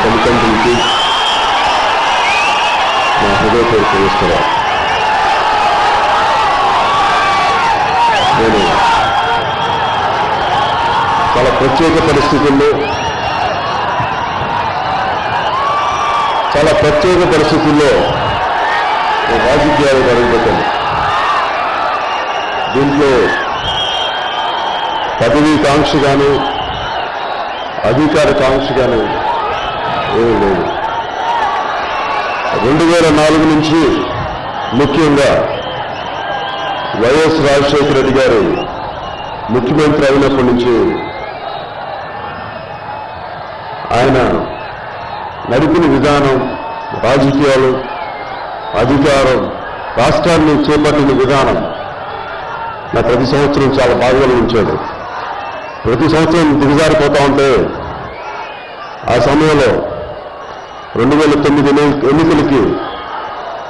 తల్లిదండ్రులకి నా హృదయపూర్వక నమస్కారాలు. నేను చాలా ప్రత్యేక పరిస్థితుల్లో రాజకీయాలు జరుగుతాను. దీంట్లో పదవీ కాంక్ష కానీ అధికార కాంక్ష కానీ ఏమీ లేదు. 2004 నుంచి ముఖ్యంగా వైఎస్ రాజశేఖర రెడ్డి గారు ముఖ్యమంత్రి అయినప్పటి నుంచి ఆయన నడిపిన విధానం, రాజకీయాలు, అధికారం, రాష్ట్రాన్ని చేపట్టిన విధానం నా ప్రతి సంవత్సరం చాలా బాగా ఉంచాడు. ప్రతి సంవత్సరం దిగజారిపోతా ఉంటే ఆ సమయంలో 2009 ఎన్నికలకి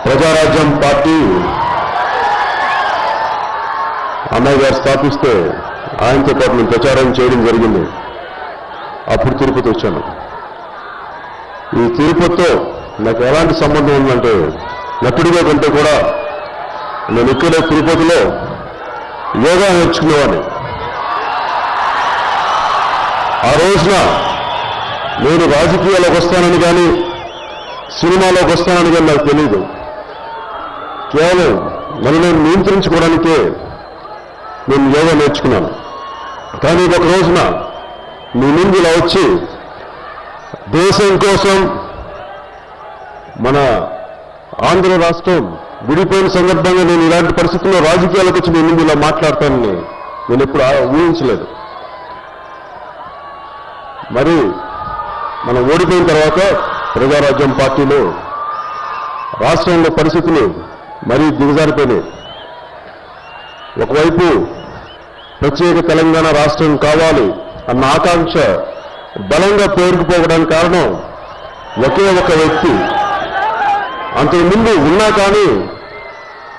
ప్రజారాజ్యం పార్టీ అన్నయ్య గారు స్థాపిస్తే ఆయనతో పాటు నేను ప్రచారం చేయడం జరిగింది. అప్పుడు తిరుపతి వచ్చాను. ఈ తిరుపతితో నాకు ఎలాంటి సంబంధం ఉందంటే, నటుడిగా కంటే కూడా నేను ఇక్కడ తిరుపతిలో యోగా నేర్చుకునేవాడిని. ఆ రోజున నేను రాజకీయాల్లోకి వస్తానని కానీ సినిమాలోకి వస్తానని కానీ నాకు తెలియదు. కేవలం నన్ను నేను నియంత్రించుకోవడానికే నేను యోగా నేర్చుకున్నాను. కానీ ఒక రోజున మీ ముందు ఇలా వచ్చి దేశం కోసం, మన ఆంధ్ర రాష్ట్రం విడిపోయిన సందర్భంగా నేను ఇలాంటి పరిస్థితుల్లో రాజకీయాలకు వచ్చి మీ ముందు ఇలా మాట్లాడతానని నేను ఎప్పుడు ఊహించలేదు. మరి మనం ఓడిపోయిన తర్వాత ప్రజారాజ్యం పార్టీలో రాష్ట్రంలో పరిస్థితులు మరీ దిగజారిపోయినాయి. ఒకవైపు ప్రత్యేక తెలంగాణ రాష్ట్రం కావాలి అన్న ఆకాంక్ష బలంగా పేరుకుపోవడానికి కారణం ఒకే ఒక వ్యక్తి. అంతకుముందు ఉన్నా కానీ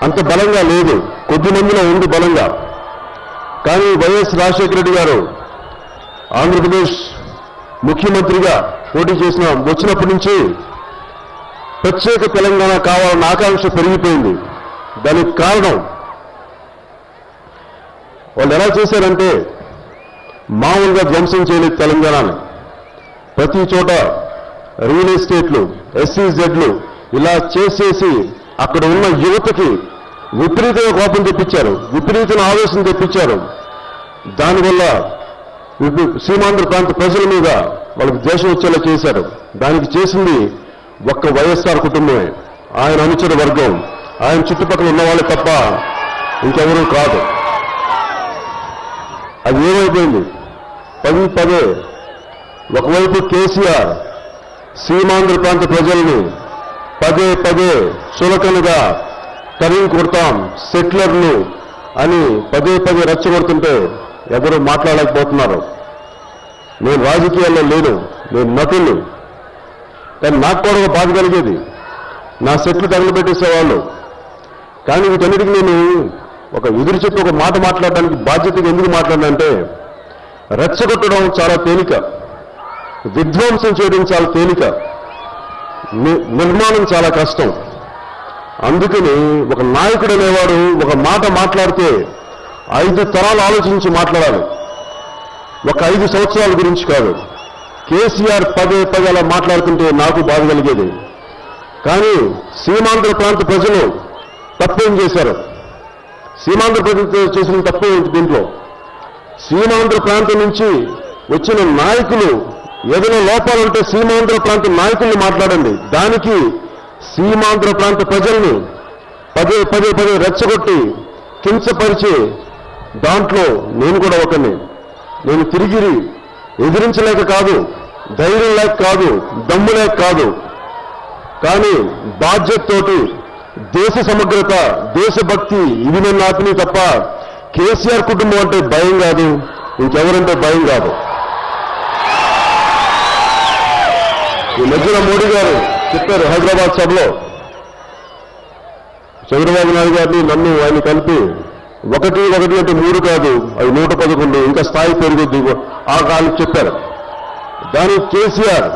అంత బలంగా లేదు, కొద్ది మందిలో ఉంది బలంగా. కానీ వైఎస్ రాజశేఖర రెడ్డి గారు ఆంధ్రప్రదేశ్ ముఖ్యమంత్రిగా పోటీ వచ్చినప్పటి నుంచి ప్రత్యేక తెలంగాణ కావాలన్న ఆకాంక్ష పెరిగిపోయింది. దానికి కారణం వాళ్ళు ఎలా చేశారంటే, మామూలుగా ధ్వంసం చేయలేదు తెలంగాణని. ప్రతి చోట రియల్ ఎస్టేట్లు, SEZలు ఇలా చేసేసి అక్కడ ఉన్న యువతకి విపరీతమైన కోపం తెప్పించారు, విపరీతమైన ఆవేశం తెప్పించారు. దానివల్ల సీమాంధ్ర ప్రాంత ప్రజల మీద వాళ్ళకి ద్వేషం వచ్చేలా చేశారు. దానికి చేసింది ఒక్క వైఎస్ఆర్ కుటుంబమే, ఆయన అనుచర వర్గం, ఆయన చుట్టుపక్కల ఉన్న వాళ్ళే తప్ప ఇంకెవరూ కాదు. అది ఏమైపోయింది? పదే ఒకవైపు కేసీఆర్ సీమాంధ్ర ప్రాంత ప్రజల్ని పదే చులకనగా తరిమి కొడతాం, సెటిలర్లు అని పదే రెచ్చగొడుతుంటే ఎవరు మాట్లాడలేకపోతున్నారు. నేను రాజకీయాల్లో లేను, నేను నటులు. కానీ నాకు కూడా ఒక బాధ కలిగేది, నా సెట్లు తగలబెట్టేసేవాళ్ళు. కానీ వీటన్నిటికీ నేను ఒక ఎదురు చెప్పి ఒక మాట మాట్లాడడానికి బాధ్యతగా ఎందుకు మాట్లాడినంటే, రెచ్చగొట్టడం చాలా తేలిక, విధ్వంసం చేయడం చాలా తేలిక, నిర్మాణం చాలా కష్టం. అందుకని ఒక నాయకుడు అనేవాడు ఒక మాట మాట్లాడితే 5 తరాలు ఆలోచించి మాట్లాడాలి, ఒక 5 సంవత్సరాల గురించి కాదు. కేసీఆర్ పదే అలా మాట్లాడుతుంటే నాకు బాధ కలిగేది. కానీ సీమాంధ్ర ప్రాంత ప్రజలు తప్పేం చేశారు? సీమాంధ్ర ప్రజలు చేసిన తప్పే దీంట్లో. సీమాంధ్ర ప్రాంతం నుంచి వచ్చిన నాయకులు ఏదైనా లోపాలుంటే సీమాంధ్ర ప్రాంత నాయకుల్ని మాట్లాడండి. దానికి సీమాంధ్ర ప్రాంత ప్రజల్ని పదే రెచ్చగొట్టి కించపరిచి దాంట్లో నేను కూడా ఒకని. నేను తిరిగి ఎదిరించలేక కాదు, ధైర్యం లేక కాదు, దమ్ము లేక కాదు, కానీ బాధ్యతతోటి దేశ సమగ్రత, దేశభక్తి ఇవి నేను నాకుని తప్ప కేసీఆర్ కుటుంబం అంటే భయం కాదు, ఇంకెవరంటే భయం కాదు. ఈ మధ్యన మోడీ గారు చెప్పారు హైదరాబాద్ సభలో, చంద్రబాబు నాయుడు గారిని నన్ను ఆయన కలిపి 1 అంటే 3 కాదు, అది 111, ఇంకా స్థాయి పెరుగుద్ది ఆ కాలం చెప్పారు. దానికి కేసీఆర్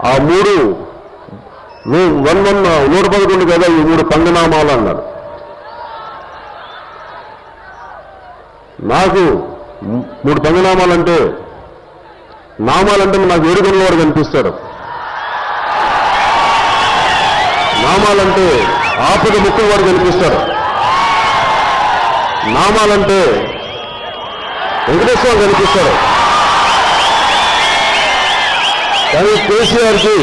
ఆ 111 కదా ఈ 3 పంగనామాలు అన్నారు. నాకు 3 పంగనామాలంటే నామాలంటే నాకు ఏడుగున్న వాడు కనిపిస్తాడు. నామాలంటే ఆపద ముక్కుల వాడు కనిపిస్తాడు. నామాలంటే వెంకటేశ్వర కనిపిస్తాడు. కానీ కేసీఆర్కి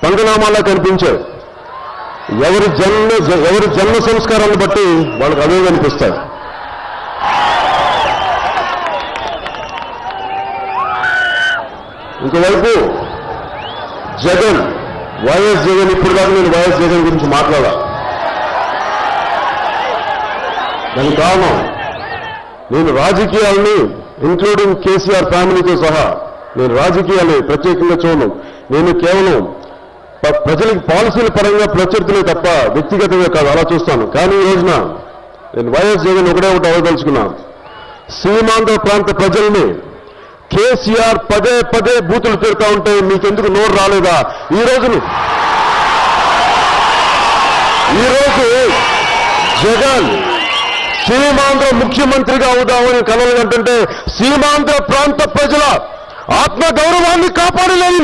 పంగనామాలా కనిపించారు. ఎవరి జన్మ సంస్కారాన్ని బట్టి వాళ్ళకి అదే కనిపిస్తాయి. ఇంకోవైపు జగన్, వైఎస్ జగన్, ఇప్పుడు దాకా నేను వైఎస్ జగన్ గురించి మాట్లాడా. దానికి కారణం నేను రాజకీయాలని ఇంక్లూడింగ్ కేసీఆర్ ఫ్యామిలీతో సహా నేను రాజకీయాలు ప్రత్యేకంగా చూడను. నేను కేవలం ప్రజలకు పాలసీల పరంగా ప్రత్యర్థులే తప్ప వ్యక్తిగతంగా కాదు, అలా చూస్తాను. కానీ ఈ రోజున నేను వైఎస్ జగన్ ఒకటే అవదలుచుకున్నాను. సీమాంధ్ర ప్రాంత ప్రజల్ని కేసీఆర్ పదే బూతులు తిడతా ఉంటే మీకెందుకు నోరు రాలేదా? ఈరోజు జగన్ సీమాంధ్ర ముఖ్యమంత్రిగా అవుదామని కలలు అంటుంటే సీమాంధ్ర ప్రాంత ప్రజల ఆత్మగౌరవాన్ని కాపాడలేని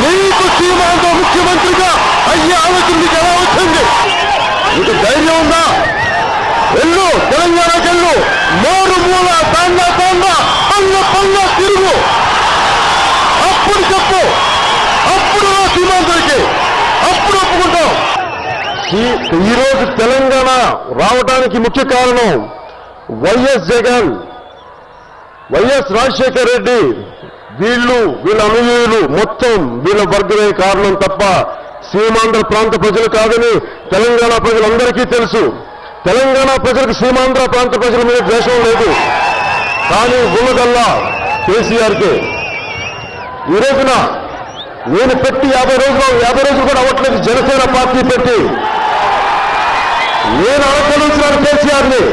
నీకు సీమాంధ్ర ముఖ్యమంత్రిగా అయ్యే ఆలోచన నీకు ఎలా వచ్చింది? నీకు ధైర్యం ఉందా? వెళ్ళు, తెలంగాణకి వెళ్ళు, మూడు మూల తాండా పంగ తిరుగు, అప్పుడు చెప్పు, అప్పుడు సీమాంధ్రకి, అప్పుడు ఒప్పుకుంటాం. ఈరోజు తెలంగాణ రావడానికి ముఖ్య కారణం వైఎస్ జగన్, వైఎస్ రాజశేఖర్ రెడ్డి, వీళ్ళ అనుయాయులు మొత్తం వీళ్ళ వర్గమే కారణం తప్ప సీమాంధ్ర ప్రాంత ప్రజలు కాదని తెలంగాణ ప్రజలందరికీ తెలుసు. తెలంగాణ ప్రజలకు సీమాంధ్ర ప్రాంత ప్రజల మీద ద్వేషం లేదు. కానీ ఉన్నదల్లా కేసీఆర్కే. ఈ రోజున నేను పెట్టి 50 రోజులు కూడా అవ్వట్లేదు జనసేన పార్టీ పెట్టి నేను అనుకూలించినాను కేసీఆర్ని.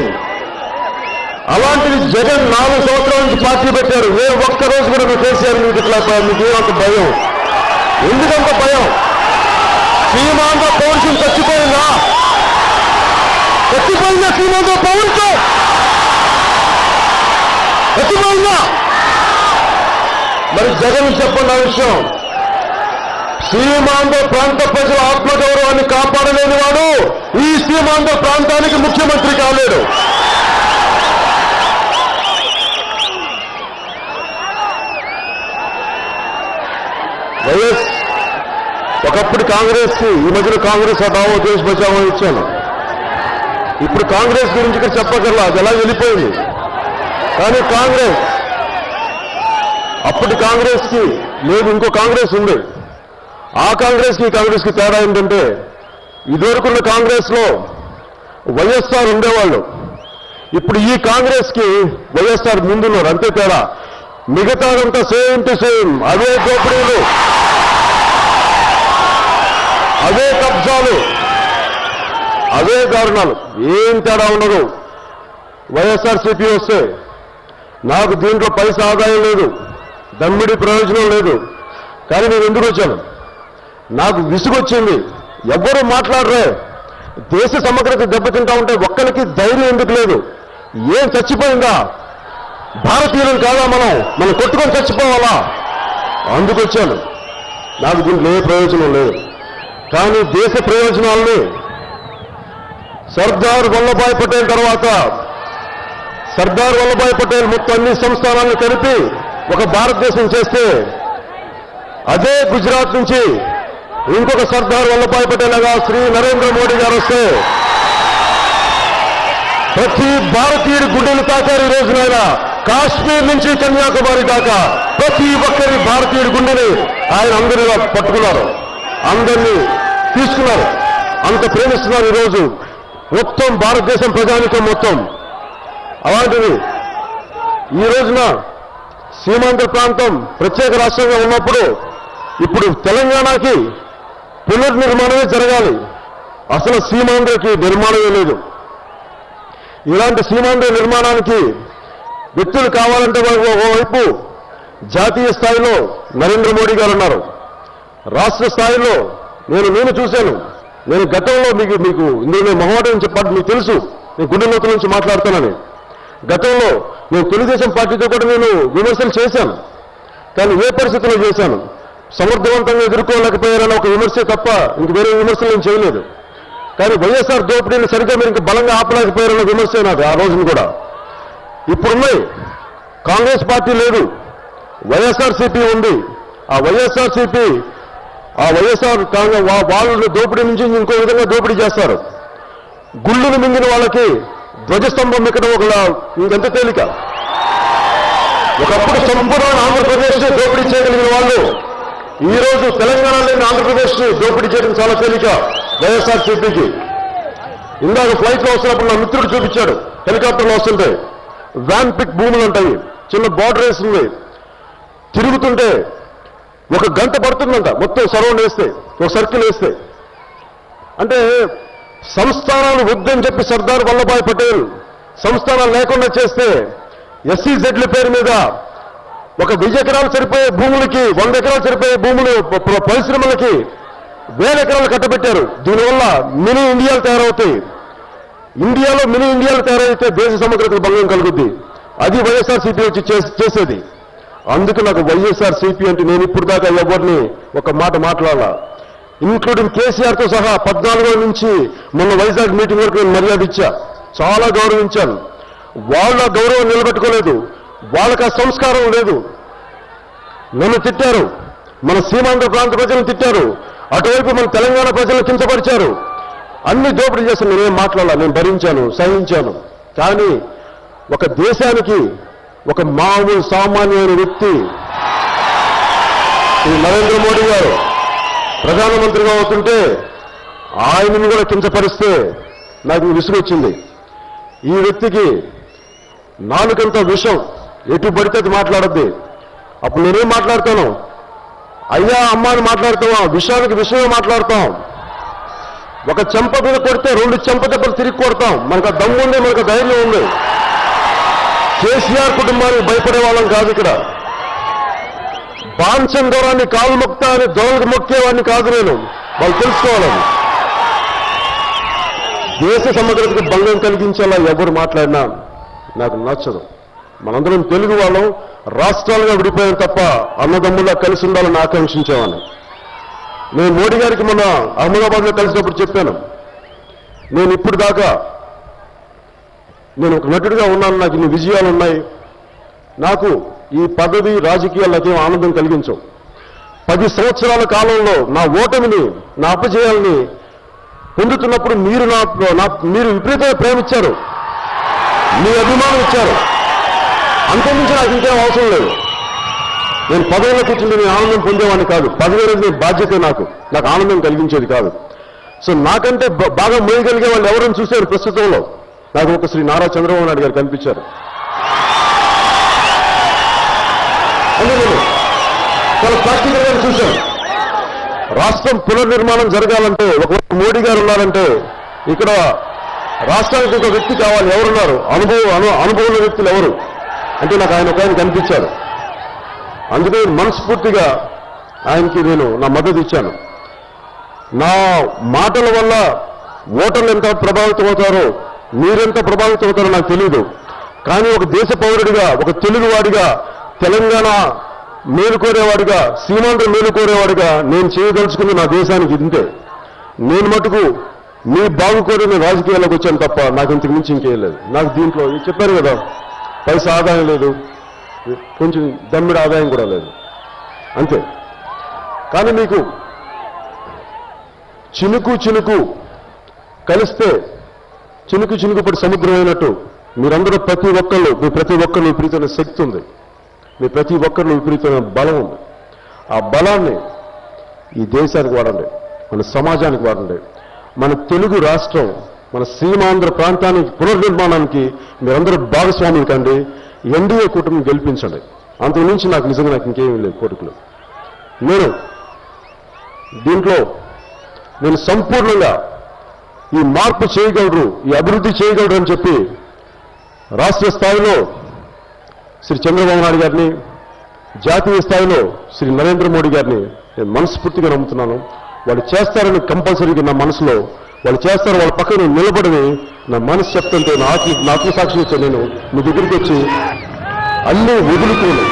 అలాంటిది జగన్ 4 సంవత్సరాల నుంచి పార్టీ పెట్టారు. ఏ ఒక్కరోజు కూడా కేసీఆర్ మీకు ఇట్లా మీకేమంత భయం? ఎందుకంత భయం? సీమాంధ్ర పౌరుషం చచ్చిపోయిందా? సీమాంధ్ర పౌరుషం చచ్చిపోయిందా? మరి జగన్ చెప్పండి ఆ విషయం. సీమాంధ్ర ప్రాంత ప్రజల ఆత్మగౌరవాన్ని కాపాడలేని వాడు ఈ సీమాంధ్ర ప్రాంతానికి ముఖ్యమంత్రి కాలేడు. వైఎస్ ఒకప్పుడు కాంగ్రెస్కి, ఈ మధ్యలో కాంగ్రెస్ హటావో దేశ్ బచావో ఇచ్చాను. ఇప్పుడు కాంగ్రెస్ గురించి ఇక్కడ చెప్పగలరా, అది ఎలా వెళ్ళిపోయింది. కానీ కాంగ్రెస్ అప్పటి కాంగ్రెస్కి లేదు, ఇంకో కాంగ్రెస్ ఉంది. ఆ కాంగ్రెస్కి తేడా ఏంటంటే ఇదివరకున్న కాంగ్రెస్లో వైఎస్ఆర్ ఉండేవాళ్ళు. ఇప్పుడు ఈ కాంగ్రెస్కి వైఎస్ఆర్ ముందున్నారు, అంతే తేడా. మిగతాదంతా సేమ్ టు సేమ్. అవే దోపిడీలు, అవే కబ్జాలు, అవే దారుణాలు, ఏం తేడా ఉండదు. వైఎస్ఆర్సీపీ వస్తే నాకు దీంట్లో పైసా ఆదాయం లేదు, దమ్మిడి ప్రయోజనం లేదు. కానీ నేను ఎందుకు వచ్చాను? నాకు విసుగొచ్చింది. ఎవ్వరూ మాట్లాడరే. దేశ సమగ్రత దెబ్బతింటా ఉంటే ఒక్కరికి ధైర్యం ఎందుకు లేదు? ఏం చచ్చిపోయిందా? భారతీయులను కాదా మనం కొట్టుకొని చచ్చిపోవాలా? అందుకొచ్చాను. నాకు దీంట్లో ఏ ప్రయోజనం లేదు. కానీ దేశ ప్రయోజనాల్ని సర్దార్ వల్లభాయ్ పటేల్ తర్వాత సర్దార్ వల్లభాయ్ పటేల్ మొత్తం అన్ని సంస్థానాలను కలిపి ఒక భారతదేశం చేస్తే, అదే గుజరాత్ నుంచి ఇంకొక సర్దార్ వల్లభాయ్ పటేల్ గా శ్రీ నరేంద్ర మోడీ గారు వస్తే ప్రతి భారతీయుడి గుండెలు తాకారు. ఈ రోజునైనా కాశ్మీర్ నుంచి కన్యాకుమారి దాకా ప్రతి ఒక్కరి భారతీయుడి గుండెని ఆయన అందరిలా పట్టుకున్నారు, అందరినీ తీసుకున్నారు. అంత ప్రేమిస్తున్నారు ఈరోజు మొత్తం భారతదేశం ప్రజానికం మొత్తం. అలాంటిది ఈ రోజున సీమాంధ్ర ప్రాంతం ప్రత్యేక రాష్ట్రంగా ఉన్నప్పుడు ఇప్పుడు తెలంగాణకి పునర్నిర్మాణమే జరగాలి. అసలు సీమాంధ్రకి నిర్మాణమే లేదు. ఇలాంటి సీమాంధ్ర నిర్మాణానికి వ్యక్తులు కావాలంటే ఒకవైపు జాతీయ స్థాయిలో నరేంద్ర మోడీ గారు ఉన్నారు. రాష్ట్ర స్థాయిలో నేను చూశాను. నేను గతంలో మీకు ఇందులో మొహమాటం చెప్పాలి, మీకు తెలుసు నేను గుండె లోతుల నుంచి మాట్లాడుతానని. గతంలో నేను తెలుగుదేశం పార్టీతో కూడా నేను విమర్శలు చేశాను. కానీ ఏ పరిస్థితుల్లో చేశాను, సమర్థవంతంగా ఎదుర్కోలేకపోయారని ఒక విమర్శ తప్ప ఇంక వేరే విమర్శలు నేను చేయలేదు. కానీ వైఎస్ఆర్ దోపిడీని సరిగ్గా మీరు ఇంకా బలంగా ఆపలేకపోయారన్న విమర్శ నాది ఆ రోజున కూడా. ఇప్పుడున్నాయి, కాంగ్రెస్ పార్టీ లేదు, వైఎస్ఆర్సీపీ ఉంది. ఆ వైఎస్ఆర్ వాళ్ళ దోపిడీ నుంచి ఇంకో విధంగా దోపిడీ చేస్తారు. గుళ్ళును మింగిన వాళ్ళకి ధ్వజస్తంభం ఇక్కడ ఇంకెంత తేలిక. ఒకప్పుడు సంపూర్ణ ఆంధ్రప్రదేశ్ దోపిడీ చేయగలిగిన వాళ్ళు ఈ రోజు తెలంగాణలోని ఆంధ్రప్రదేశ్ దోపిడీ చేయడం చాలా తేలిక వైఎస్ఆర్సీపీకి. ఇందాక ఫ్లైట్లో వస్తున్నప్పుడు నా మిత్రుడు చూపించాడు, హెలికాప్టర్లో వస్తుంటే వ్యాన్ పిక్ భూములు ఉంటాయి, చిన్న బార్డర్ వేస్తుంది, తిరుగుతుంటే 1 గంట పడుతుందంట మొత్తం సరౌండ్ వేస్తే, ఒక సర్కిల్ వేస్తే. అంటే సంస్థానాలు వద్దని చెప్పి సర్దార్ వల్లభాయ్ పటేల్ సంస్థానాలు లేకుండా చేస్తే ఎస్సీజెడ్ల పేరు మీద 1000 ఎకరాలు సరిపోయే భూములకి 100 ఎకరాలు సరిపోయే భూములు పరిశ్రమలకి 1000 ఎకరాలు కట్టబెట్టారు. దీనివల్ల మినీ ఇండియాలు తయారవుతాయి. ఇండియాలో మినీ ఇండియాలు తయారైతే దేశ సమగ్రతకు భంగం కలుగుద్ది. అది వైఎస్ఆర్సీపీ వచ్చి చేసేది. అందుకు నాకు వైఎస్ఆర్సీపీ అంటే నేను ఇప్పుడు దాకా ఎవరిని ఒక మాట మాట్లాడాల, ఇంక్లూడింగ్ కేసీఆర్తో సహా 14 నుంచి మొన్న వైజాగ్ మీటింగ్ వరకు నేను మర్యాద ఇచ్చా, చాలా గౌరవించాను. వాళ్ళ గౌరవం నిలబెట్టుకోలేదు, వాళ్ళకి ఆ సంస్కారం లేదు. నన్ను తిట్టారు, మన సీమాంధ్ర ప్రాంత ప్రజలను తిట్టారు, అటువైపు మన తెలంగాణ ప్రజలను కించపరిచారు. అన్ని దోపిడీ చేసి నేనేం మాట్లాడాలి, నేను భరించాను, సహించాను. కానీ ఒక దేశానికి ఒక మామూలు సామాన్యమైన వ్యక్తి ఈ నరేంద్ర మోడీ గారు ప్రధానమంత్రిగా అవుతుంటే ఆయనను కూడా కించపరిస్తే నాకు విసుగొచ్చింది. ఈ వ్యక్తికి నాలుకంత విషం, ఎటు పడితే అది మాట్లాడద్ది. అప్పుడు నేనేం మాట్లాడతాను, అయ్యా అమ్మ అని మాట్లాడతావా, విషయానికి విషయమే మాట్లాడతాం. ఒక చెంప మీద కొడితే 2 చెంప దెబ్బలు తిరిగి కొడతాం. మనకు ఆ దమ్ము ఉంది, మనకు ధైర్యం ఉంది. కేసీఆర్ కుటుంబానికి భయపడే వాళ్ళం కాదు. ఇక్కడ బాన్సన్ దొరాన్ని కాలు మొక్తా అని దొరలకు మొక్కేవాడిని కాదు నేను. వాళ్ళు తెలుసుకోవాలని. దేశ సమగ్రతకు భంగం కలిగించేలా ఎవరు మాట్లాడినా నాకు నచ్చదు. మనందరం తెలుగు వాళ్ళం, రాష్ట్రాలుగా విడిపోయాం తప్ప అన్నదమ్ములా కలిసి ఉండాలని ఆకాంక్షించేవాడిని. నేను మోడీ గారికి మొన్న అహ్మదాబాద్లో కలిసినప్పుడు చెప్పాను, నేను ఇప్పుడు దాకా నేను ఒక నటుడిగా ఉన్నాను, నాకు ఇన్ని విజయాలు ఉన్నాయి, నాకు ఈ పదవి రాజకీయాలు నాకేం ఆనందం కలిగించవు. 10 సంవత్సరాల కాలంలో నా ఓటమిని, నా అపజయాల్ని పొందుతున్నప్పుడు మీరు విపరీతంగా ప్రేమించారు, మీ అభిమానం ఇచ్చారు. అంతకుమించి నాకు ఇంకేం అవసరం లేదు. నేను పదవిలో కూర్చుంటే నేను ఆనందం పొందేవాడిని కాదు. పదవి అనేది బాధ్యత, నాకు ఆనందం కలిగించేది కాదు. సో నాకంటే బాగా మోయగలిగే వాళ్ళు ఎవరైనా చూశారు ప్రస్తుతంలో, నాకు ఒక శ్రీ నారా చంద్రబాబు నాయుడు గారు కనిపించారు. నేను చాలా ప్రాక్టికల్గా చూశాను. రాష్ట్రం పునర్నిర్మాణం జరగాలంటే, ఒకవేళ మోడీ గారు ఉన్నారంటే ఇక్కడ రాష్ట్రానికి ఒక వ్యక్తి కావాలి. ఎవరున్నారు? అనుభవం వ్యక్తులు ఎవరు అంటే నాకు ఆయన ఒక ఆయన కనిపించారు. అందుకే మనస్ఫూర్తిగా ఆయనకి నేను నా మద్దతు ఇచ్చాను. నా మాటల వల్ల ఓటర్లు ఎంత ప్రభావితం అవుతారో, మీరెంత ప్రభావితం అవుతారో నాకు తెలియదు. కానీ ఒక దేశ పౌరుడిగా, ఒక తెలుగువాడిగా, తెలంగాణ మేలు కోరేవాడిగా, సీమాంధ్ర మేలు కోరేవాడిగా నేను చేయదలుచుకుంది నా దేశానికి ఇంతే. నేను మటుకు మీ బాగు కోరి నేను రాజకీయాల్లోకి వచ్చాను తప్ప నాకు ఇంతకు మించి ఇంకేం లేదు. నాకు దీంట్లో చెప్పారు కదా, పైసా ఆదాయం లేదు, కొంచెం దమ్మిడి ఆదాయం కూడా లేదు, అంతే. కానీ మీకు చినుకు కలిస్తే చినుకు పడి సముద్రం అయినట్టు మీరందరూ ప్రతి ఒక్కళ్ళు విపరీతమైన శక్తి ఉంది, మీ ప్రతి ఒక్కరిలో విపరీతమైన బలం ఉంది. ఆ బలాన్ని ఈ దేశానికి వాడండి, మన సమాజానికి వాడండి. మన తెలుగు రాష్ట్రం, మన సీమాంధ్ర ప్రాంతానికి పునర్నిర్మాణానికి మీరందరూ భాగస్వామ్యం కండి. ఎన్డీఏ కూటమిని గెలిపించండి. అంతకు నుంచి నాకు నిజంగా నాకు ఇంకేమీ లేదు కోరికలు. దీంట్లో నేను సంపూర్ణంగా ఈ మార్పు చేయగలరు, ఈ అభివృద్ధి చేయగలరు అని చెప్పి రాష్ట్ర స్థాయిలో శ్రీ చంద్రబాబు నాయుడు గారిని, జాతీయ స్థాయిలో శ్రీ నరేంద్ర మోడీ గారిని నేను మనస్ఫూర్తిగా నమ్ముతున్నాను. వాళ్ళు చేస్తారని కంపల్సరీగా నా మనసులో వాళ్ళు చేస్తారు. వాళ్ళ పక్కన నిలబడి నా మనసు చెప్తుంటే నాకు సాక్షి ఇచ్చా. నేను మీ దగ్గరికి వచ్చి అన్నీ వదులుకోను,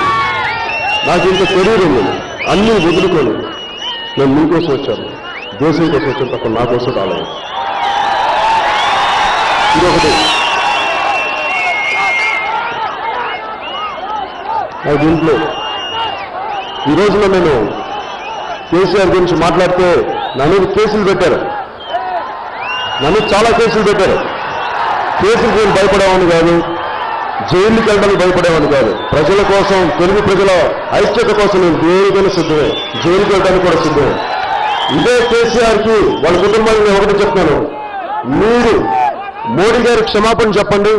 నాకు ఇంత కెరీర్ ఉంది, అన్నీ వదులుకోను. నేను మీకోసం వచ్చాను, దేశం కోసం వచ్చాను తప్ప నా కోసం రాలేదు. ఇదొకటి. దీంట్లో ఈ రోజున నేను కేసీఆర్ గురించి మాట్లాడితే నన్ను కేసులు పెట్టారు, నన్ను చాలా కేసులు పెట్టారు. కేసులకు నేను భయపడేవాడిని కాదు, జైలుకి వెళ్ళడానికి భయపడేవాడిని కాదు. ప్రజల కోసం, తెలుగు ప్రజల ఐక్యత కోసం నేను దేనికైనా సిద్ధమే, జైలుకి వెళ్ళడానికి కూడా సిద్ధమే. ఇదే కేసీఆర్కి వాళ్ళ కుటుంబానికి నేను ఒకటి చెప్తాను, మీరు మోడీ గారికి క్షమాపణ చెప్పండి,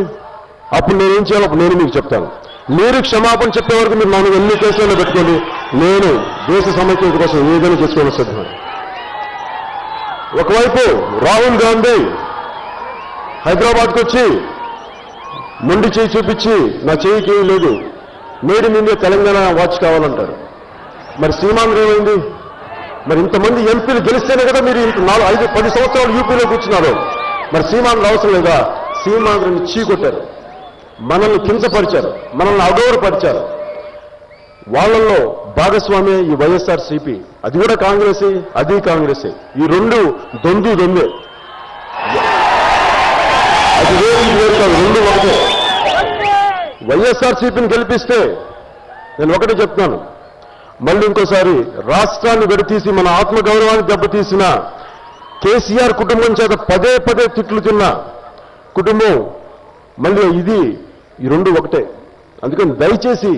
అప్పుడు నేను ఏం చేయాలో నేను మీకు చెప్తాను. మీరు క్షమాపణ చెప్పే వరకు మీరు నన్ను ఎన్ని కేసులలో పెట్టుకోండి, నేను దేశ సమైక్యత కోసం ఏదైనా చేసుకోవడం సిద్ధం. ఒకవైపు రాహుల్ గాంధీ హైదరాబాద్కి వచ్చి మొండి చేయి చూపించి నా చేయికి లేదు, made in India Telangana watch కావాలంటారు. మరి సీమాంధ్ర ఏమైంది? మరి ఇంతమంది ఎంపీలు గెలిస్తేనే కదా మీరు 5-10 సంవత్సరాలు యూపీలో కూర్చున్నారు. మరి సీమాంధ్ర అవసరం లేదా? సీమాంధ్రని చీకొట్టారు, మనల్ని కించపరిచారు, మనల్ని అగౌరవపరిచారు. వాళ్ళల్లో భాగస్వామ్య ఈ వైఎస్ఆర్సీపీ, అది కూడా కాంగ్రెసే, అది కాంగ్రెసే. ఈ రెండు దొందే. అది వేరు కాదు, రెండు ఒకటే. వైఎస్ఆర్సీపీని గెలిపిస్తే నేను ఒకటే చెప్తాను, మళ్ళీ ఇంకోసారి రాష్ట్రాన్ని విడతీసి మన ఆత్మగౌరవాన్ని దెబ్బతీసిన కేసీఆర్ కుటుంబం చేత పదే తిట్లు తిన్న కుటుంబం మళ్ళీ ఈ రెండు ఒకటే. అందుకని దయచేసి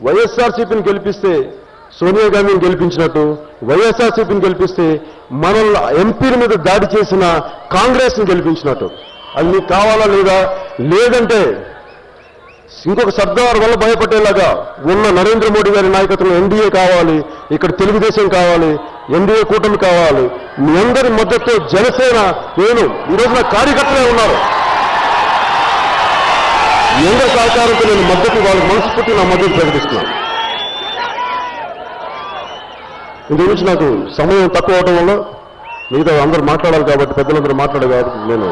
వైఎస్ఆర్సీపీని గెలిపిస్తే సోనియా గాంధీని గెలిపించినట్టు, వైఎస్ఆర్సీపీని గెలిపిస్తే మనల్ని ఎంపీల మీద దాడి చేసిన కాంగ్రెస్ని గెలిపించినట్టు. అది మీకు కావాలా లేదా? లేదంటే ఇంకొక సర్దార్ వల్ల భయపడేలాగా ఉన్న నరేంద్ర మోడీ గారి నాయకత్వంలో ఎన్డీఏ కావాలి, ఇక్కడ తెలుగుదేశం కావాలి, ఎన్డీఏ కూటమి కావాలి. మీ అందరి మద్దతుతో జనసేన, నేను ఈరోజున కార్యకర్తలే ఉన్నారు, మీ అందరి సహకారంతో నేను మద్దతు, వాళ్ళకి మనస్ఫూర్తి నా మద్దతు ప్రకటిస్తున్నాను. ఇందు గురించి నాకు సమయం తక్కువ అవడం వల్ల మిగతా అందరూ మాట్లాడాలి కాబట్టి, పెద్దలందరూ మాట్లాడాలి కాబట్టి నేను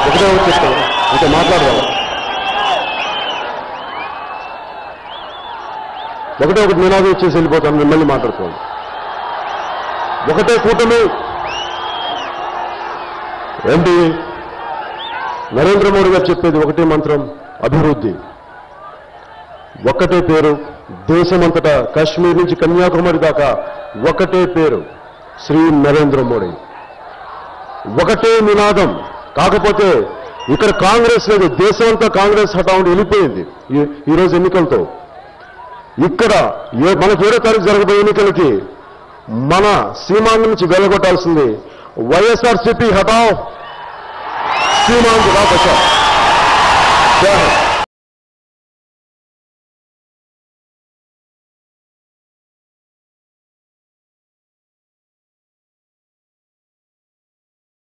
ఒకటే చెప్తాను, ఇంకా మాట్లాడదాం. ఒకటి నినాదం ఇచ్చేసి వెళ్ళిపోతాను, మిమ్మల్ని మాట్లాడుకోండి. ఒకటే కూటమి, ఏంటి నరేంద్ర మోడీ గారు చెప్పేది ఒకటే మంత్రం, అభివృద్ధి. ఒకటే పేరు, దేశమంతటా కాశ్మీర్ నుంచి కన్యాకుమారి దాకా ఒకటే పేరు, శ్రీ నరేంద్ర మోడీ. ఒకటే నినాదం. కాకపోతే ఇక్కడ కాంగ్రెస్ లేదు, దేశమంతా కాంగ్రెస్ హఠావుండి వెళ్ళిపోయింది ఈరోజు ఎన్నికలతో. ఇక్కడ మనకి 7వ తారీఖు జరగబోయే ఎన్నికలకి మన సీమాంధ్ర నుంచి వెళ్ళగొట్టాల్సింది వైఎస్ఆర్సీపీ హఠావ్, సీమాంధ్ర బచావ్.